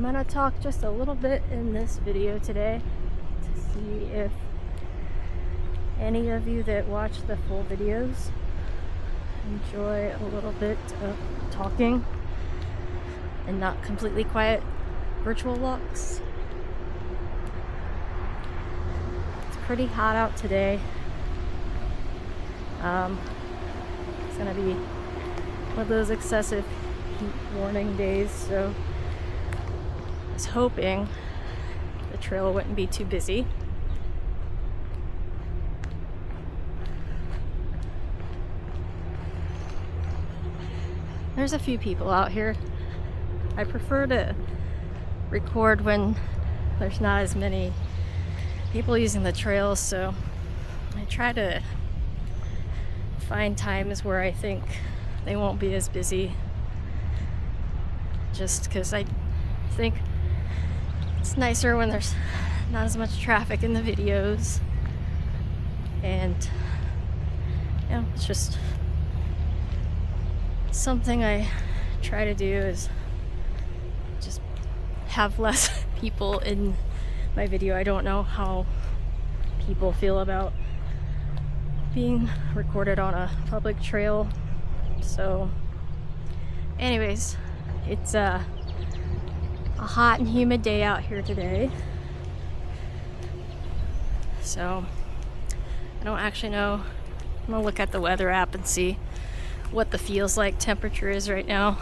I'm gonna talk just a little bit in this video today to see if any of you that watch the full videos enjoy a little bit of talking and not completely quiet virtual walks. It's pretty hot out today. It's gonna be one of those excessive heat warning days, so I was hoping the trail wouldn't be too busy. There's a few people out here. I prefer to record when there's not as many people using the trails, so I try to find times where I think they won't be as busy, just because I think it's nicer when there's not as much traffic in the videos. And yeah, it's just something I try to do, is just have less people in my video. I don't know how people feel about being recorded on a public trail. So anyways, it's a hot and humid day out here today, so I don't actually know. I'm gonna look at the weather app and see what the feels like temperature is right now,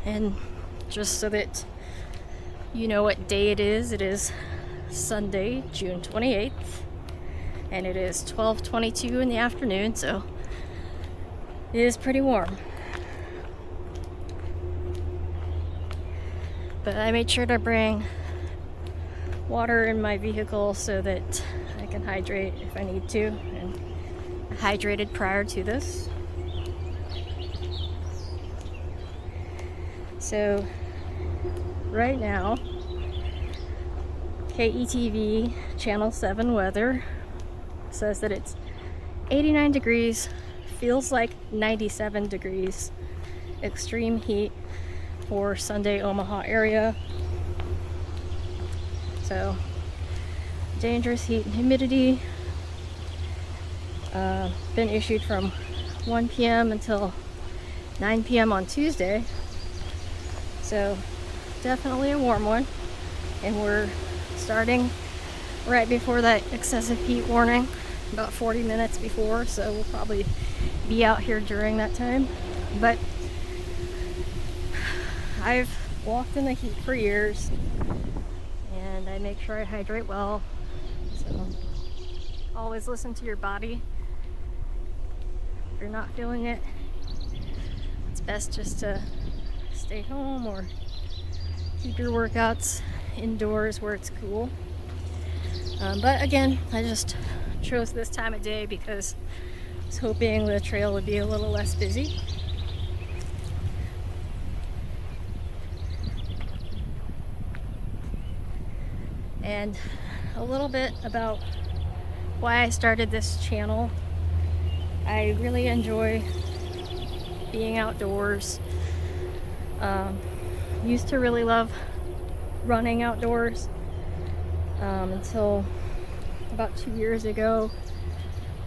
and just so that you know what day it is Sunday, June 28th, and it is 12:22 in the afternoon, so it is pretty warm. But I made sure to bring water in my vehicle so that I can hydrate if I need to, and I hydrated prior to this. So right now, KETV Channel 7 weather says that it's 89 degrees, feels like 97 degrees, extreme heat for Sunday, Omaha area. So dangerous heat and humidity been issued from 1 p.m. until 9 p.m. on Tuesday. So definitely a warm one, and we're starting right before that excessive heat warning, about 40 minutes before, so we'll probably be out here during that time. But I've walked in the heat for years, and I make sure I hydrate well, so always listen to your body. If you're not feeling it, it's best just to stay home or keep your workouts indoors where it's cool. But again, I just chose this time of day because I was hoping the trail would be a little less busy. And a little bit about why I started this channel. I really enjoy being outdoors. Used to really love running outdoors until about 2 years ago.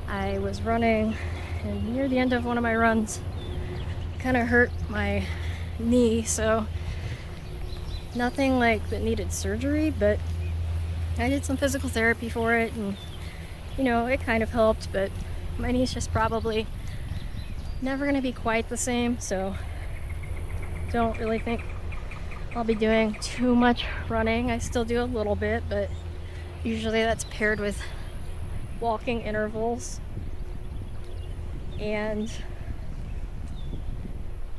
I was running, and near the end of one of my runs, kind of hurt my knee. So nothing like that needed surgery, but I did some physical therapy for it, and it kind of helped, but my knee's just probably never going to be quite the same, so don't really think I'll be doing too much running. I still do a little bit, but usually that's paired with walking intervals. And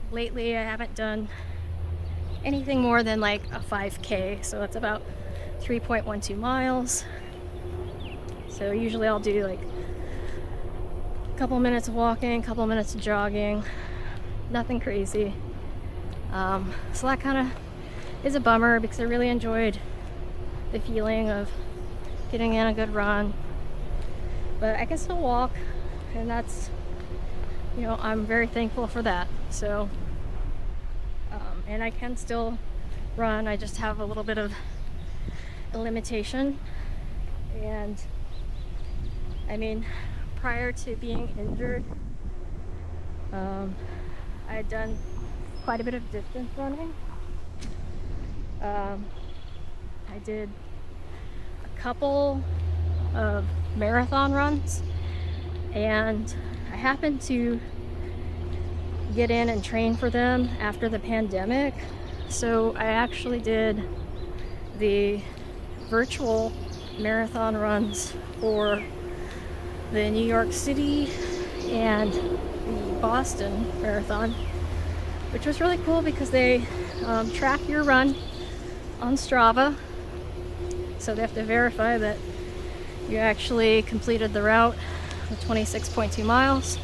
lately I haven't done anything more than like a 5K, so it's about 3.12 miles. So usually I'll do like a couple minutes of walking, a couple minutes of jogging, nothing crazy. So that kind of is a bummer, because I really enjoyed the feeling of getting in a good run. But I can still walk, and that's, I'm very thankful for that. So and I can still run. I just have a little bit of a limitation. And I mean, prior to being injured, I had done quite a bit of distance running. I did a couple of marathon runs, and I happened to get in and train for them after the pandemic. So I actually did the virtual marathon runs for the New York City and the Boston marathon, which was really cool because they track your run on Strava, so they have to verify that you actually completed the route of 26.2 miles.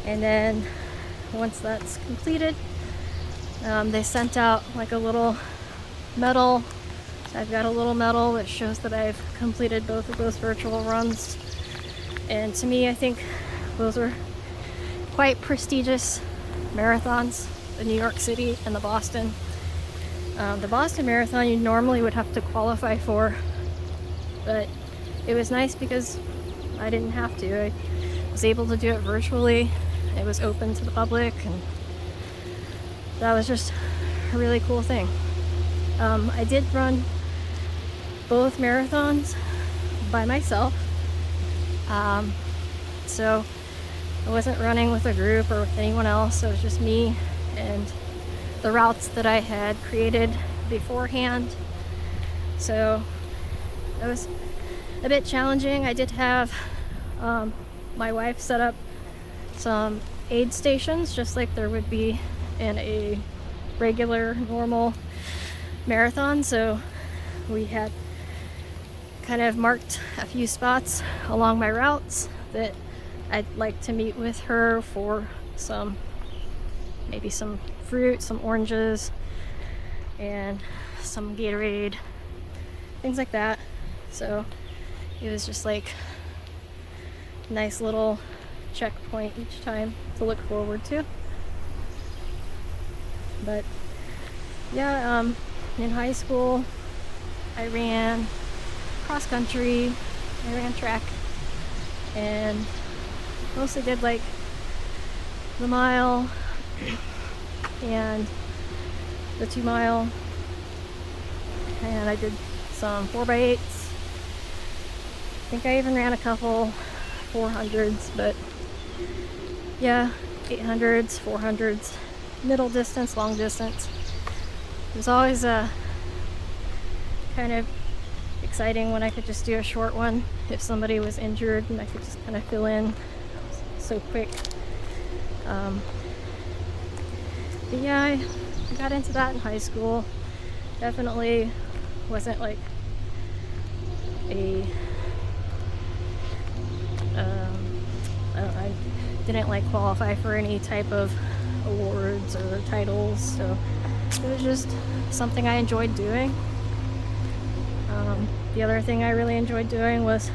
And then once that's completed, they sent out like a little medal. I've got a little medal that shows that I've completed both of those virtual runs. And to me, I think those are quite prestigious marathons, the New York City and the Boston. The Boston Marathon you normally would have to qualify for, but it was nice because I didn't have to. I was able to do it virtually. It was open to the public, and that was just a really cool thing. I did run both marathons by myself, so I wasn't running with a group or with anyone else. It was just me and the routes that I had created beforehand. So it was a bit challenging. I did have my wife set up some aid stations, just like there would be in a regular, normal marathon. So we had kind of marked a few spots along my routes that I'd like to meet with her for maybe some fruit, some oranges, and some Gatorade, things like that. So it was just like a nice little checkpoint each time to look forward to. But yeah, in high school I ran cross country, I ran track, and mostly did like the mile and the 2 mile, and I did some 4x8s. I think I even ran a couple 400s, but yeah, 800s, 400s, middle distance, long distance. It was always kind of exciting when I could just do a short one if somebody was injured and I could just kind of fill in so quick. But yeah, I got into that in high school. Definitely wasn't like I didn't like qualify for any type of awards or titles, so it was just something I enjoyed doing. The other thing I really enjoyed doing was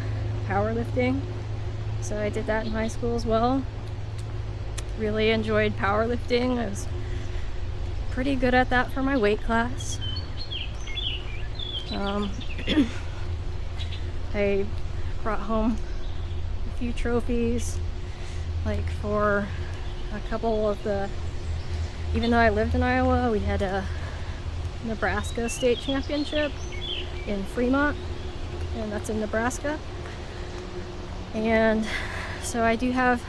powerlifting, so I did that in high school as well. Really enjoyed powerlifting. I was pretty good at that for my weight class. I brought home a few trophies, like for a couple of even though I lived in Iowa, we had a Nebraska State Championship in Fremont, and that's in Nebraska. And so I do have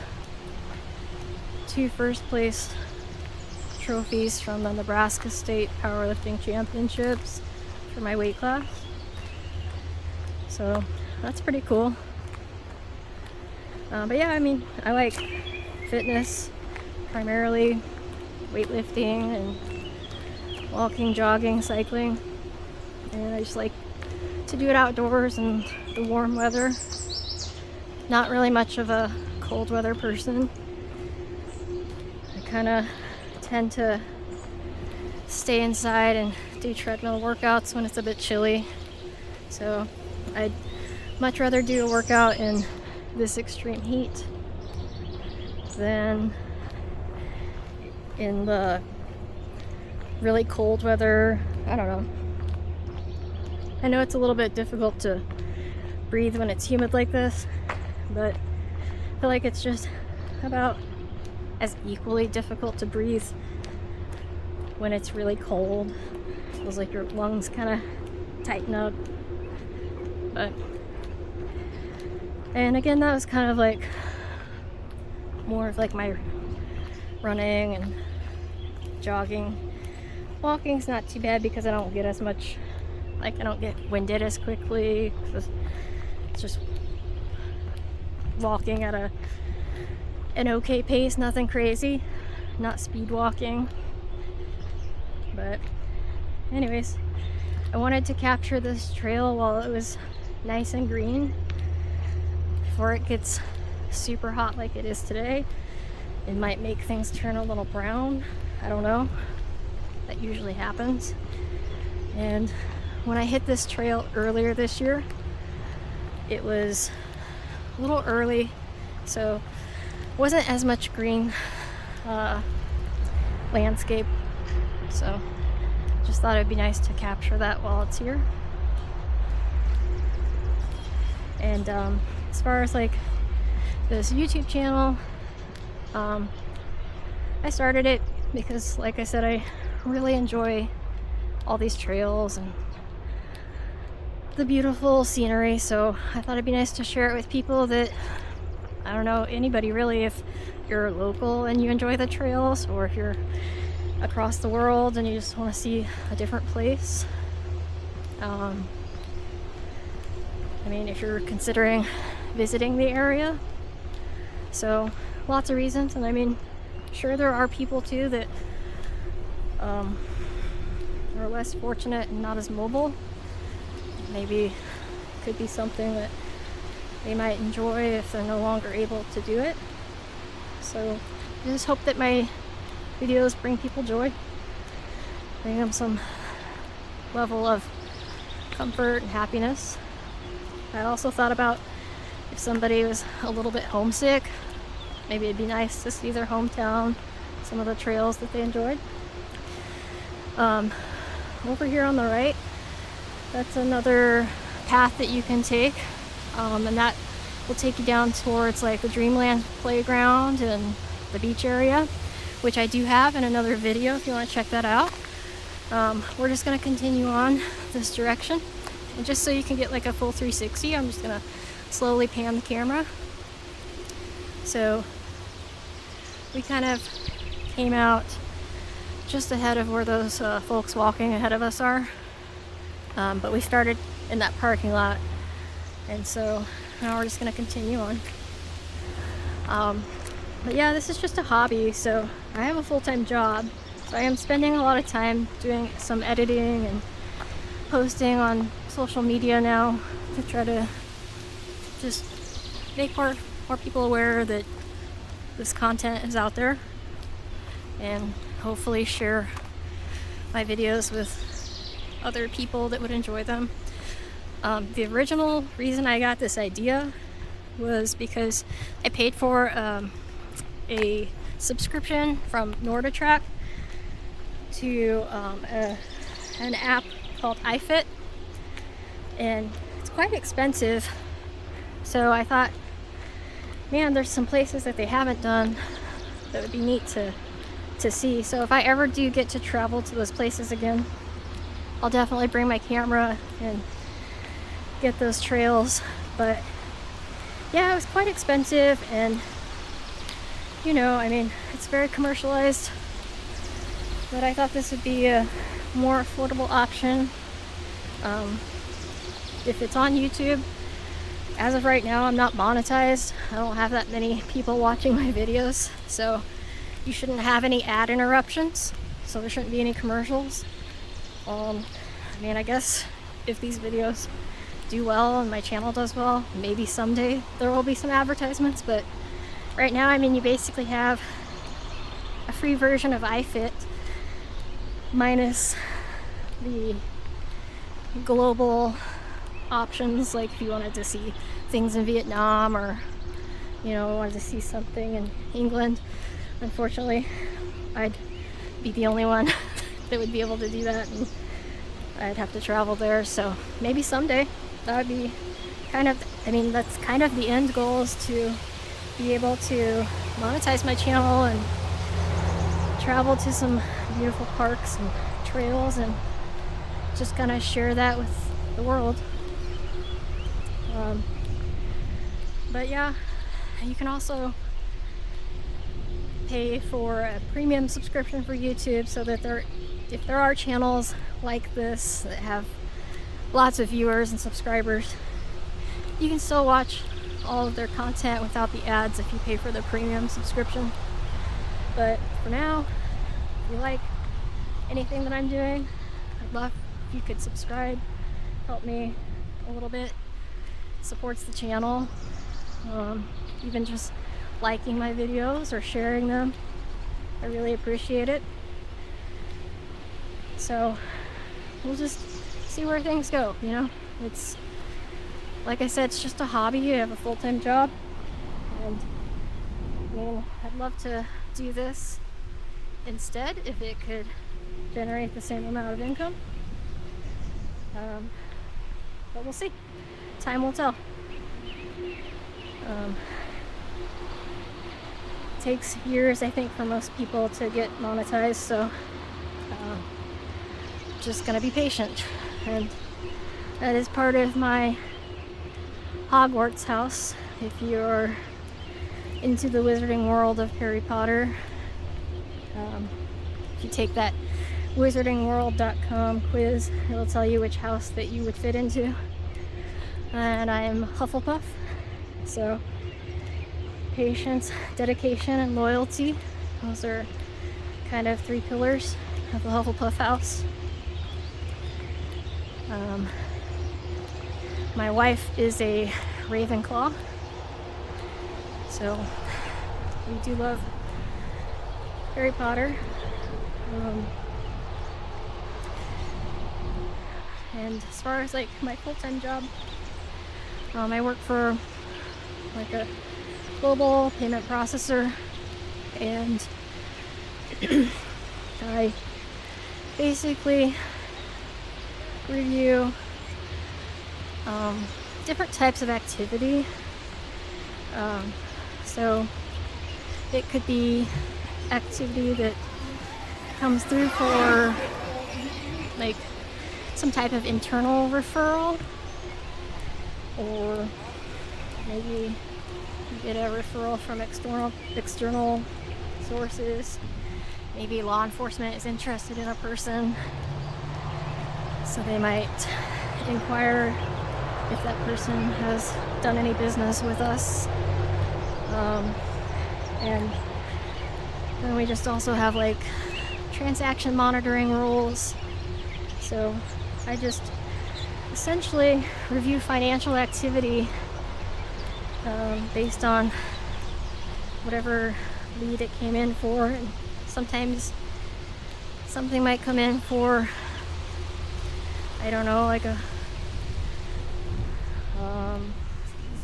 2 first place trophies from the Nebraska State Powerlifting Championships for my weight class. So that's pretty cool. But yeah, I mean, I like fitness, primarily weightlifting and walking, jogging, cycling. And I just like to do it outdoors in the warm weather. Not really much of a cold weather person. I kind of tend to stay inside and do treadmill workouts when it's a bit chilly. So I'd much rather do a workout in this extreme heat than in the really cold weather. I don't know. I know it's a little bit difficult to breathe when it's humid like this, but I feel like it's just about as equally difficult to breathe when it's really cold. It feels like your lungs kind of tighten up. But, and again, that was kind of like more of like my running and jogging. Walking's not too bad because I don't get as much, like I don't get winded as quickly. It's just walking at an okay pace, nothing crazy, not speed walking. But anyways, I wanted to capture this trail while it was nice and green before it gets super hot like it is today. It might make things turn a little brown. I don't know. That usually happens. And when I hit this trail earlier this year, it was a little early, so wasn't as much green landscape. So just thought it'd be nice to capture that while it's here. And as far as like this YouTube channel, I started it because, like I said, I really enjoy all these trails and the beautiful scenery, so I thought it'd be nice to share it with people that, I don't know, anybody really, if you're local and you enjoy the trails, or if you're across the world and you just want to see a different place. I mean, if you're considering visiting the area. So lots of reasons, and I mean, sure there are people too that are less fortunate and not as mobile. Maybe could be something that they might enjoy if they're no longer able to do it. So I just hope that my videos bring people joy, bring them some level of comfort and happiness. I also thought about if somebody was a little bit homesick, maybe it'd be nice to see their hometown, some of the trails that they enjoyed. Over here on the right, that's another path that you can take, and that will take you down towards like the Dreamland playground and the beach area, which I do have in another video if you want to check that out. We're just going to continue on this direction, and just so you can get like a full 360, I'm just going to slowly pan the camera. So we kind of came out just ahead of where those folks walking ahead of us are, but we started in that parking lot, and so now we're just going to continue on. But yeah, this is just a hobby, so I have a full-time job, so I am spending a lot of time doing some editing and posting on social media now to try to just make more people aware that this content is out there, and hopefully share my videos with other people that would enjoy them. The original reason I got this idea was because I paid for a subscription from NordicTrack to an app called iFit, and it's quite expensive. So I thought, man, there's some places that they haven't done that would be neat to see. So if I ever do get to travel to those places again, I'll definitely bring my camera and get those trails. But yeah, it was quite expensive, and you know, I mean, it's very commercialized, but I thought this would be a more affordable option. If it's on YouTube, as of right now, I'm not monetized. I don't have that many people watching my videos, so you shouldn't have any ad interruptions, so there shouldn't be any commercials. I mean, I guess if these videos do well and my channel does well, maybe someday there will be some advertisements, but right now, I mean, you basically have a free version of iFit minus the global options, like if you wanted to see things in Vietnam, or you know, wanted to see something in England. Unfortunately, I'd be the only one that would be able to do that, and I'd have to travel there. So maybe someday that would be kind of, I mean, that's kind of the end goal, is to be able to monetize my channel and travel to some beautiful parks and trails and just kind of share that with the world. But yeah, you can also pay for a premium subscription for YouTube, so that if there are channels like this that have lots of viewers and subscribers, you can still watch all of their content without the ads if you pay for the premium subscription. But for now, if you like anything that I'm doing, I'd love if you could subscribe, help me a little bit, supports the channel. Even just liking my videos or sharing them, I really appreciate it. So we'll just see where things go, you know? It's, like I said, it's just a hobby. I have a full-time job, and I mean, I'd love to do this instead if it could generate the same amount of income. But we'll see. Time will tell. It takes years, I think, for most people to get monetized, so just gonna be patient. And that is part of my Hogwarts house. If you're into the wizarding world of Harry Potter, if you take that wizardingworld.com quiz, it'll tell you which house that you would fit into. And I am Hufflepuff, so patience, dedication, and loyalty, those are kind of 3 pillars of the Hufflepuff house. My wife is a Ravenclaw, so we do love Harry Potter. And as far as like my full-time job, I work for like a global payment processor, and I basically review different types of activity. So it could be activity that comes through for like some type of internal referral, or maybe you get a referral from external sources. Maybe law enforcement is interested in a person, so they might inquire if that person has done any business with us. And then we just also have like transaction monitoring rules. So I just essentially review financial activity based on whatever lead it came in for. And sometimes something might come in for, I don't know, like a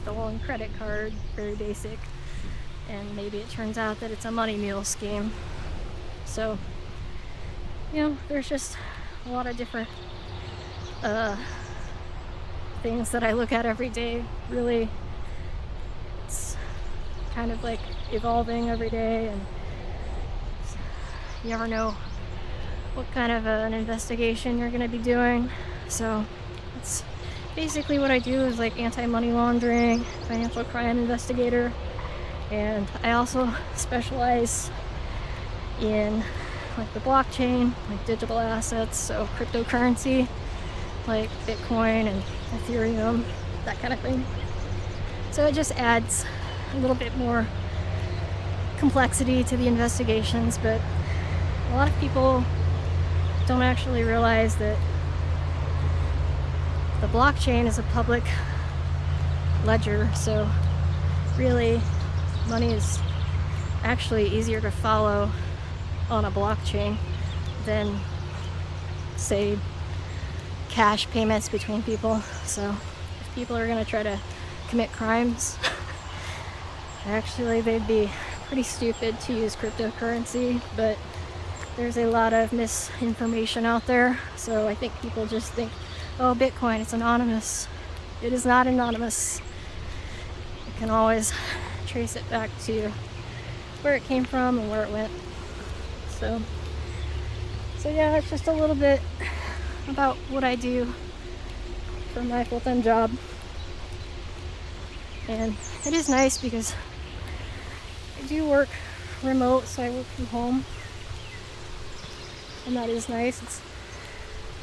stolen credit card, very basic, and maybe it turns out that it's a money mule scheme. So, you know, there's just a lot of different things that I look at every day. Really, it's kind of like evolving every day, and you never know what kind of an investigation you're going to be doing. So it's basically what I do is like anti-money laundering, financial crime investigator, and I also specialize in like the blockchain, like digital assets, so cryptocurrency like Bitcoin and Ethereum, that kind of thing. So it just adds a little bit more complexity to the investigations, but a lot of people don't actually realize that the blockchain is a public ledger, so really money is actually easier to follow on a blockchain than, say, cash payments between people. So if people are going to try to commit crimes, actually they'd be pretty stupid to use cryptocurrency, but there's a lot of misinformation out there. So I think people just think, oh, Bitcoin, it's anonymous. It is not anonymous. You can always trace it back to where it came from and where it went. So yeah, it's just a little bit about what I do for my full-time job. And it is nice because I do work remote, so I work from home. And that is nice. It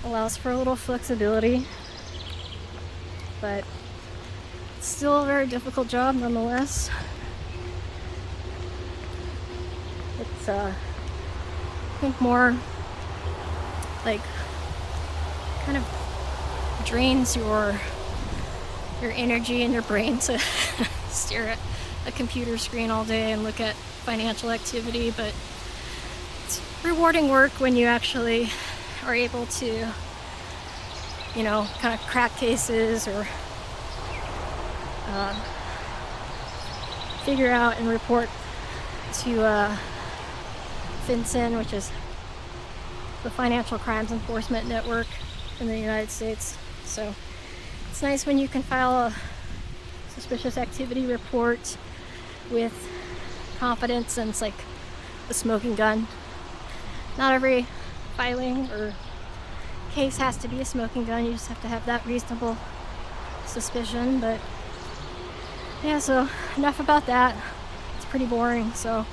allows for a little flexibility. But it's still a very difficult job nonetheless. It's I think more like kind of drains your energy and your brain to stare at a computer screen all day and look at financial activity, but it's rewarding work when you actually are able to, you know, kind of crack cases or figure out and report to FinCEN, which is the Financial Crimes Enforcement Network in the United States. So it's nice when you can file a suspicious activity report with confidence, and it's like a smoking gun. Not every filing or case has to be a smoking gun. You just have to have that reasonable suspicion. But yeah, so enough about that. It's pretty boring. So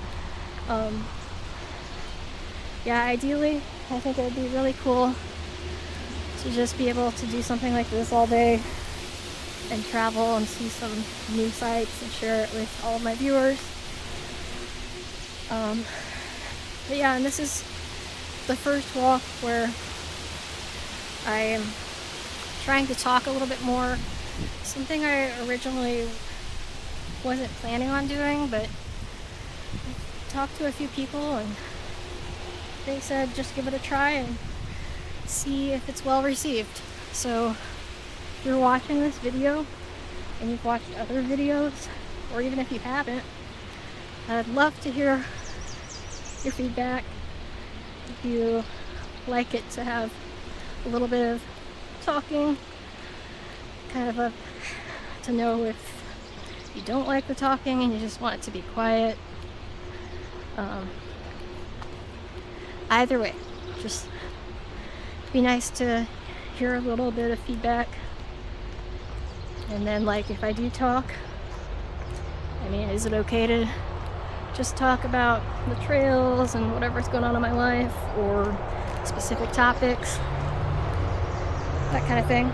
yeah, ideally I think it would be really cool to just be able to do something like this all day and travel and see some new sites and share it with all of my viewers. But yeah, and this is the first walk where I am trying to talk a little bit more. Something I originally wasn't planning on doing, but I talked to a few people and they said just give it a try and see if it's well received. So if you're watching this video and you've watched other videos, or even if you haven't, I'd love to hear your feedback. If you like it to have a little bit of talking, kind of to know if you don't like the talking and you just want it to be quiet. Either way, just be nice to hear a little bit of feedback. And then, like, if I do talk, I mean, is it okay to just talk about the trails and whatever's going on in my life, or specific topics, that kind of thing?